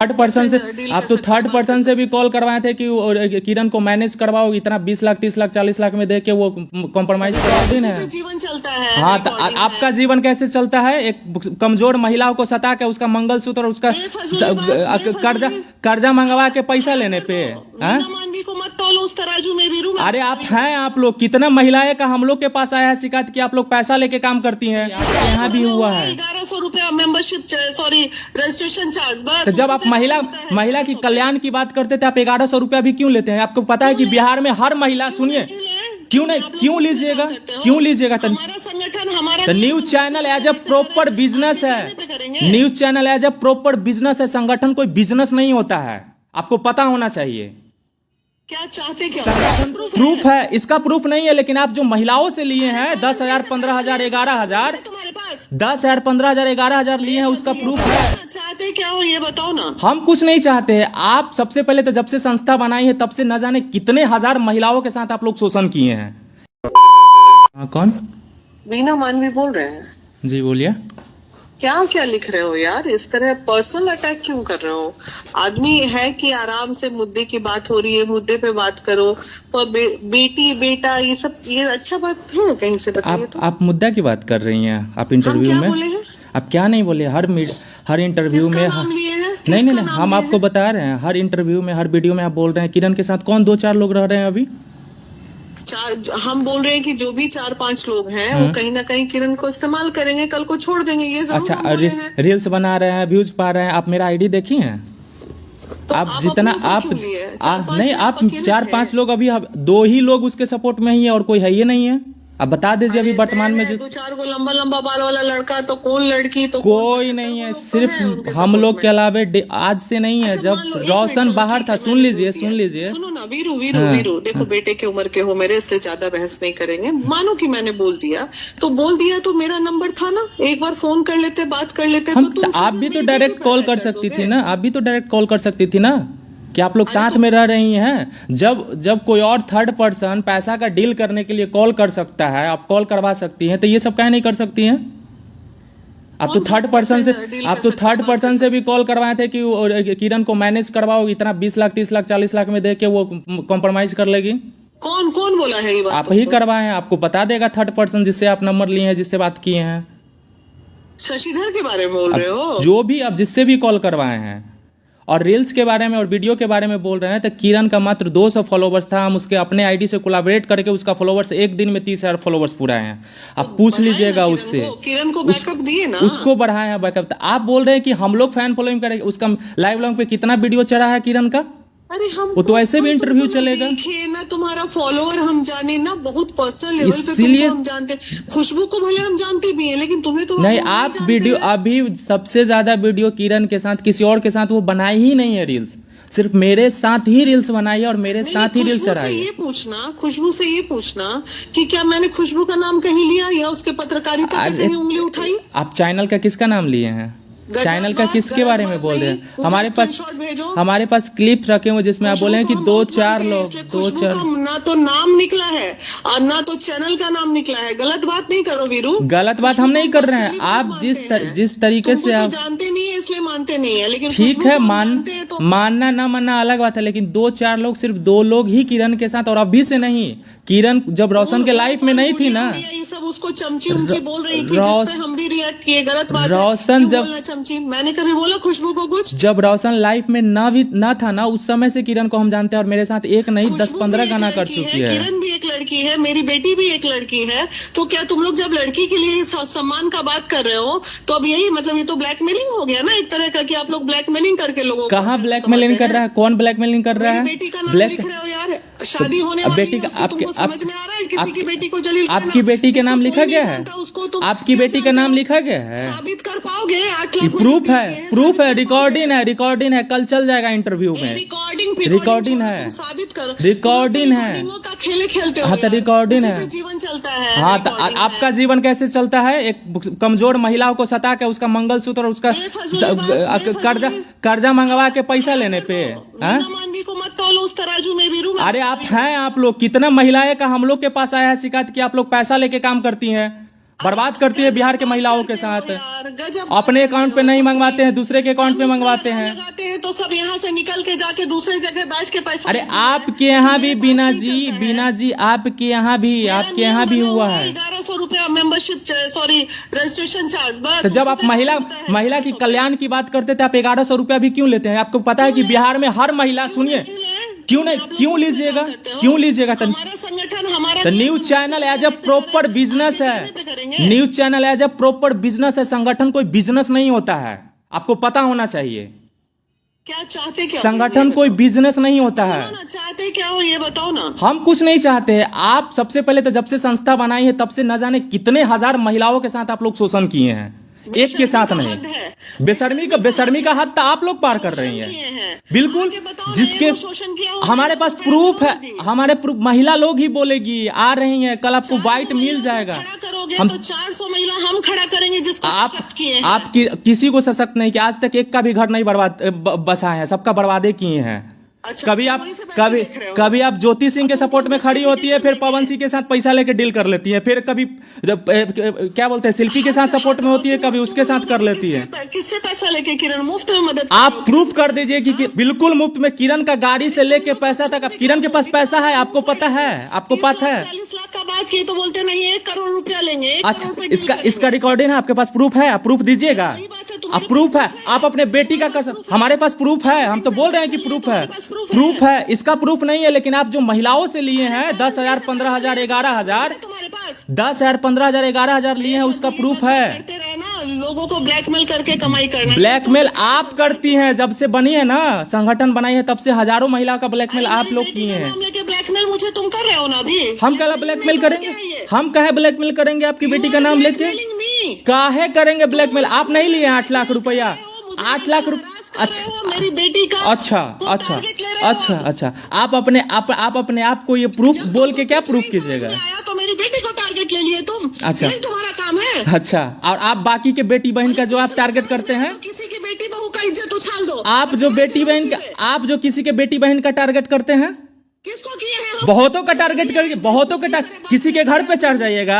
Third person से आप तो थर्ड पर्सन से भी कॉल करवाए थे कि किरण को मैनेज करवाओ, इतना 20 लाख 30 लाख 40 लाख में दे के वो कॉम्प्रोमाइज करवा दिन है। जीवन चलता है। हाँ, तो आपका जीवन कैसे चलता है? एक कमजोर महिलाओं को सता के उसका मंगलसूत्र और उसका कर्जा मंगवा के पैसा लेने पे। मानवी को मत तोलो उस तराजू में वीरू। अरे आप लोग कितना महिलाएं का हम लोग के पास आया है शिकायत कि आप लोग पैसा लेके काम करती हैं। यहाँ भी हुआ है 1100 रुपया मेंबरशिप, सॉरी रजिस्ट्रेशन चार्ज। बस तो जब आप महिला की कल्याण की बात करते थे, आप 1100 रुपया भी क्यों लेते हैं? आपको पता है कि बिहार में हर महिला, सुनिए, क्यों लीजिएगा? हमारा संगठन, हमारा news channel as a proper business है। News channel as a proper business है। संगठन कोई बिजनेस नहीं होता है, आपको पता होना चाहिए। क्या चाहते, क्या प्रूफ है? इसका प्रूफ नहीं है, लेकिन आप जो महिलाओं से लिए हैं 10,000 15,000 11,000, तुम्हारे पास 10,000 15,000 11,000 लिए हैं, उसका प्रूफ है। चाहते क्या हो ये बताओ ना। हम कुछ नहीं चाहते हैं। आप सबसे पहले तो जब से संस्था बनाई है तब से न जाने कितने हजार महिलाओं के साथ आप लोग शोषण किए हैं। कौन? वीना मानवी बोल रहे हैं जी, बोलिए। क्या लिख रहे हो यार? इस तरह पर्सनल अटैक क्यों कर रहे हो? आदमी है कि आराम से मुद्दे की बात हो रही है, मुद्दे पे बात करो। पर बेटी बेटा ये सब, ये अच्छा बात है? कहीं से बताइए तो। आप मुद्दा की बात कर रही हैं। आप इंटरव्यू में बोले हैं? आप क्या नहीं बोले? हर इंटरव्यू में नहीं, हम आपको बता रहे हैं, हर इंटरव्यू में हर वीडियो में आप बोल रहे हैं किरण के साथ कौन 2-4 लोग रह रहे हैं अभी। हम बोल रहे हैं कि जो भी 4-5 लोग हैं वो कहीं ना कहीं किरण को इस्तेमाल करेंगे, कल को छोड़ देंगे, ये जरूर। अच्छा, रील्स बना रहे हैं, व्यूज पा रहे हैं। आप मेरा आईडी देखी हैं? तो आप जितना नहीं, आप 4-5 लोग, अभी 2 ही लोग उसके सपोर्ट में ही है और कोई है ही नहीं है। अब बता दीजिए अभी वर्तमान में जो 2-4 को लंबा बाल वाला लड़का, तो कौन लड़की, तो कोई नहीं है। सिर्फ हम लोग के अलावा आज से नहीं है, जब रोशन बाहर था। सुन लीजिए सुनो ना वीरू, देखो बेटे के उम्र के हो मेरे, इसलिए ज्यादा बहस नहीं करेंगे। मानो कि मैंने बोल दिया तो मेरा नंबर था ना, एक बार फोन कर लेते, बात कर लेते। तो आप भी तो डायरेक्ट कॉल कर सकती थी ना। आप भी तो डायरेक्ट कॉल कर सकती थी ना कि आप लोग साथ में रह रही हैं। जब कोई और थर्ड पर्सन पैसा का डील करने के लिए कॉल कर सकता है, आप कॉल करवा सकती हैं, तो ये सब काहे नहीं कर सकती हैं? आप तो थर्ड पर्सन से भी कॉल करवाए थे कि किरण को मैनेज करवाओ, इतना 20 लाख 30 लाख 40 लाख में दे के वो कॉम्प्रोमाइज कर लेगी। कौन बोला है ये बात? आप ही करवाए हैं, आपको बता देगा थर्ड पर्सन जिससे आप नंबर लिए हैं, जिससे बात किए हैं। शशिधर के बारे में बोल रहे हो? जो भी आप जिससे भी कॉल करवाए हैं और रील्स के बारे में और वीडियो के बारे में बोल रहे हैं, तो किरण का मात्र 200 फॉलोवर्स था। हम उसके अपने आईडी से कोलैबोरेट करके उसका फॉलोवर्स एक दिन में 30,000 फॉलोवर्स पूरा हैं। आप पूछ लीजिएगा उससे। किरण को बैकअप दिए ना, उसको बढ़ाए हैं बैकअप। तो आप बोल रहे हैं कि हम लोग फैन फॉलोइंग करेंगे। उसका लाइव लॉन्ग पे कितना वीडियो चढ़ा है किरण का? अरे वो तो ऐसे भी इंटरव्यू चलेगा ना। तुम्हारा फॉलोअर हम जाने ना, बहुत पर्सनल लेवल पे तुमको हम जानते। खुशबू को भले हम जानते भी हैं, लेकिन तुम्हें तो नहीं। आप वीडियो अभी सबसे ज्यादा वीडियो किरण के साथ, किसी और के साथ वो बनाई ही नहीं है रील्स। सिर्फ मेरे साथ ही रील्स बनाई है और मेरे साथ ही रील्स चढ़ाई है। खुशबू से ये पूछना कि क्या मैंने खुशबू का नाम कहीं लिया या उसके पत्रकारिता पे कहीं उंगली उठाई? आप चैनल का किसका नाम लिए हैं? चैनल का किसके बारे में बोल रहे हैं? हमारे पास क्लिप रखे हुए जिसमें आप बोले हैं कि 2-4 लोग, 2-4 ना तो नाम निकला है और ना तो चैनल का नाम निकला है। गलत बात नहीं करो वीरू। गलत बात हम नहीं कर रहे हैं। आप जिस तरीके से आप जानते नहीं है इसलिए मानते नहीं है, लेकिन ठीक है, मानना ना मानना अलग बात है। लेकिन 2-4 लोग, सिर्फ 2 लोग ही किरण के साथ, और अभी से नहीं। किरण जब रोशन के लाइफ में नहीं थी ना, ये सब उसको चमची उमची बोल रही थी, जिस पे हम भी रिएक्ट किए। गलत बात है। रोशन जब मैंने कभी बोला खुशबू को कुछ? जब रोशन लाइफ में ना था ना, उस समय से किरण को हम जानते हैं और मेरे साथ एक नहीं 10-15 गाना कर चुकी है। किरण भी एक लड़की है, मेरी बेटी भी एक लड़की है। तो क्या तुम लोग जब लड़की के लिए सम्मान का बात कर रहे हो, तो अब यही मतलब ये तो ब्लैकमेलिंग हो गया ना एक तरह का, कि आप लोग ब्लैकमेलिंग करके लोगों को। कहाँ ब्लैकमेलिंग कर रहा है? कौन ब्लैकमेलिंग कर रहा है? बेटी का नाम लिख रहे हो यार। शादी होने वाली है, तुमको समझ में आ रहा है? किसी की बेटी को जलील करना। आपकी बेटी के नाम लिखा गया है? आपकी बेटी का नाम लिखा गया है? साबित कर पाओगे? 8 लाख प्रूफ है, रिकॉर्डिंग है। कल चल जाएगा इंटरव्यू में। रिकॉर्डिंग है, साबित करो। रिकॉर्डिंग है। खेले खेलते हो। हाँ, तो रिकॉर्डिंग है। जीवन चलता है। हाँ, तो आपका जीवन कैसे चलता है? एक कमजोर महिलाओं को सता के उसका मंगलसूत्र और उसका कर्जा मंगवा के पैसा लेने पे। मानवी को मत तोलो उस तराजू में वीरू। अरे आप लोग कितना महिलाएं का हम लोग के पास आया है शिकायत कि आप लोग पैसा लेके काम करती हैं। बर्बाद करती है बिहार के महिलाओं के साथ। यार गजब अपने अकाउंट पे नहीं मंगवाते हैं, दूसरे के अकाउंट पे मंगवाते हैं। लगाते हैं तो सब यहाँ से निकल के जाके दूसरे जगह बैठ के पैसा अरे लेते हैं। आपके यहाँ भी मेरे पास नहीं चलता है। बीना जी आपके यहाँ भी हुआ है। 1100 रुपया मेंबरशिप, सॉरी रजिस्ट्रेशन चार्ज, बस। तो जब उसी आप पे महिला होता है महिला की 1100 कल्याण की बात करते थे, आप 1100 रुपया भी क्यों लेते हैं? आपको पता है कि बिहार में हर महिला, सुनिए, क्यों नहीं, क्यों लीजिएगा, क्यों लीजिएगा? तो हमारा संगठन, हमारा news channel as a proper business है। News channel as a proper business है। संगठन कोई बिजनेस नहीं होता है, आपको पता होना चाहिए। क्या चाहते, क्या संगठन कोई बिजनेस नहीं होता है। सुनो ना, चाहते क्या हो ये बताओ ना। हम कुछ नहीं चाहते हैं। आप सबसे पहले तो जब से संस्था बनाई है तब से न जाने कितने हजार महिलाओं के साथ आप लोग शोषण किए हैं, एक के साथ नहीं। बेशर्मी का हद तो आप लोग पार कर रही हैं, बिल्कुल। जिसके हमारे पास प्रूफ है, हमारे प्रूफ, महिला लोग ही बोलेगी, आ रही हैं, कल आपको वाइट मिल जाएगा। हम तो 400 महिला हम खड़ा करेंगे जिसको सशक्त किए हैं। आप किसी को सशक्त नहीं किया, आज तक एक का भी घर नहीं बसा है, सबका बर्बादे किए हैं। अच्छा, कभी तो आप वहीं से बैठ कभी के देख रहे हो। कभी आप ज्योति सिंह के अब तुम सपोर्ट में खड़ी होती है, फिर पवन सिंह के साथ पैसा लेके डील कर लेती है, फिर कभी जब क्या बोलते हैं शिल्पी के साथ सपोर्ट में होती है, कभी उसके साथ कर लेती है। किससे पैसा लेके किरण मुफ्त में मदद आप प्रूफ कर दीजिए कि बिल्कुल मुफ्त में। किरण का गाड़ी से लेके पैसा तक, अब किरण के पास पैसा है, आपको पता है, आपको पता है। 40 लाख का बात की तो बोलते नहीं 1 करोड़ रुपया लेंगे, 1 अच्छा, करोड़ पे deal इसका करेंगे। रिकॉर्डिंग है आपके पास? प्रूफ है? आप प्रूफ दीजिएगा। सही बात है, अब तुम्हारे प्रूफ पास है, proof है। आप अपने बेटी का कसम, हमारे पास प्रूफ है, हम तो बोल रहे हैं कि प्रूफ है, तुम्हारे पास proof प्रूफ है। इसका प्रूफ नहीं है, लेकिन आप जो महिलाओं से लिए हैं 10,000, 15,000, 11,000, तुम्हारे पास 10,000, 15,000, 11,000 लिए हैं, उसका प्रूफ है। करते रहे ना, लोगों को ब्लैकमेल करके कमाई करना। ब्लैकमेल आप करती हैं, जब से बनी है ना, संगठन बनाई है, तब से हजारों महिलाओं का ब्लैकमेल आप लोग किए हैं। ब्लैकमेल मुझे तुम कर रहे हो ना अभी। हम कल ब्लैकमेल करेंगे? हम कहे ब्लैकमेल करेंगे आपकी बेटी का नाम लेके? काहे करेंगे ब्लैकमेल? आप नहीं लिए 8 लाख रुपया? 8 लाख रुपया? अच्छा, मेरी बेटी का अच्छा, अच्छा, अच्छा, अच्छा। आप अपने आप को ये प्रूफ बोल के क्या प्रूफ कीजिएगा? आया तो मेरी बेटी को टारगेट ले लिए तुम। अच्छा, यही तुम्हारा काम है। अच्छा। और आप बाकी के बेटी बहन का जो आप टारगेट करते हैं, तो किसी की बेटी बहू का इज्जत उछाल दो। आप जो बेटी बहन का, आप जो किसी के बेटी बहन का टारगेट करते हैं, किसको किए हैं हम? बहुतों का टारगेट करिए, बहुतों का किसी के घर पे चढ़ जाइएगा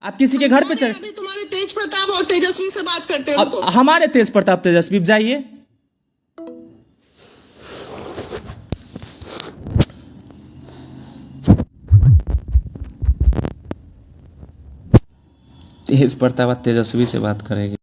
आप किसी के घर पे चढ़। अभी तुम्हारे तेज प्रताप और तेजस्वी से बात करते हैं। अब हमारे तेज प्रताप तेजस्वी जाइए। तेज प्रताप तेजस्वी से बात करेंगे।